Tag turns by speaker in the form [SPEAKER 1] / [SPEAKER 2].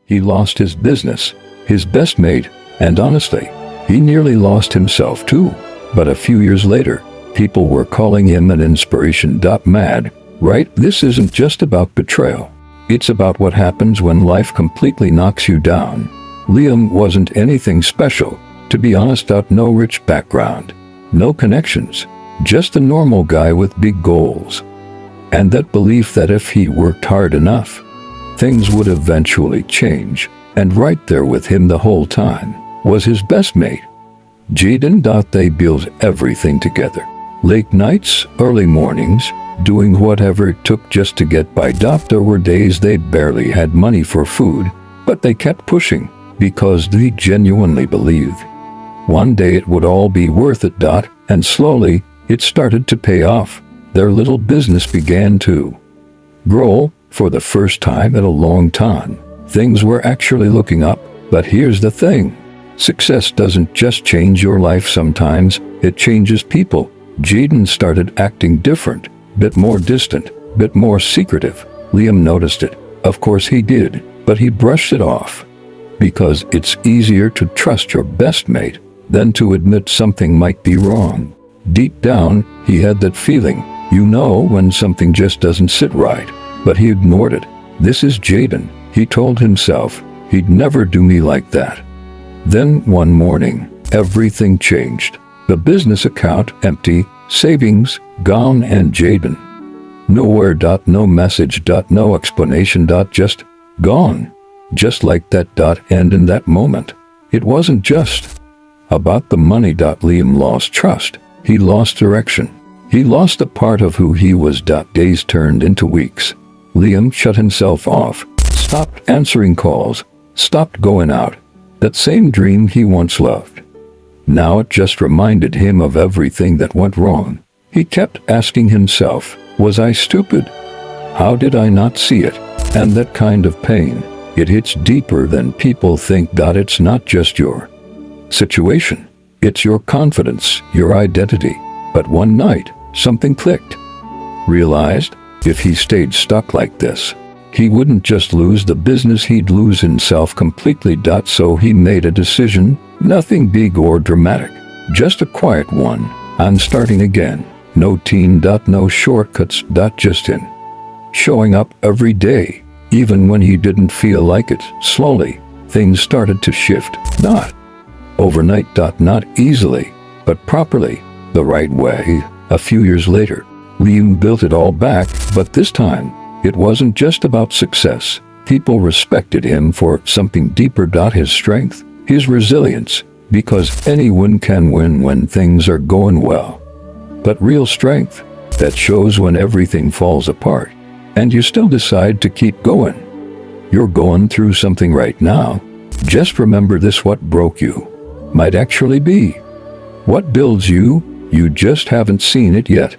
[SPEAKER 1] He lost his business, his best mate, and honestly, he nearly lost himself too. But a few years later, people were calling him an inspiration. Mad, right? This isn't just about betrayal. It's about what happens when life completely knocks you down. Liam wasn't anything special, to be honest. No rich background, no connections, just a normal guy with big goals. And that belief that if he worked hard enough, things would eventually change. And right there with him the whole time was his best mate, Jaden. They built everything together. Late nights, early mornings, doing whatever it took just to get by. There were days they barely had money for food, but they kept pushing because they genuinely believed one day it would all be worth it. And slowly, it started to pay off. Their little business began to grow. For the first time in a long time, things were actually looking up. But here's the thing. Success doesn't just change your life. Sometimes it changes people. Jaden started acting different, bit more distant, bit more secretive. Liam noticed it. Of course he did, but he brushed it off. Because it's easier to trust your best mate than to admit something might be wrong. Deep down, he had that feeling, when something just doesn't sit right. But he ignored it. This is Jaden, he told himself. He'd never do me like that. Then one morning, everything changed. The business account empty, savings gone, and Jaden nowhere. No message. No explanation. Just gone. Just like that. And in that moment, it wasn't just about the money. Liam lost trust. He lost direction. He lost a part of who he was. Days turned into weeks. Liam shut himself off, stopped answering calls, stopped going out. That same dream he once loved. Now it just reminded him of everything that went wrong. He kept asking himself, was I stupid? How did I not see it? And that kind of pain, it hits deeper than people think. It's not just your situation. It's your confidence, your identity. But one night, something clicked. Realized, if he stayed stuck like this, he wouldn't just lose the business, he'd lose himself completely. So he made a decision, nothing big or dramatic, just a quiet one. I'm starting again. No teen. No shortcuts. Just in. Showing up every day, even when he didn't feel like it. Slowly, things started to shift. Not overnight. Not easily, but properly, the right way. A few years later, Liam built it all back, but this time, it wasn't just about success. People respected him for something deeper. His strength, his resilience, because anyone can win when things are going well. But real strength, that shows when everything falls apart, and you still decide to keep going. You're going through something right now. Just remember this: what broke you might actually be what builds you. You just haven't seen it yet.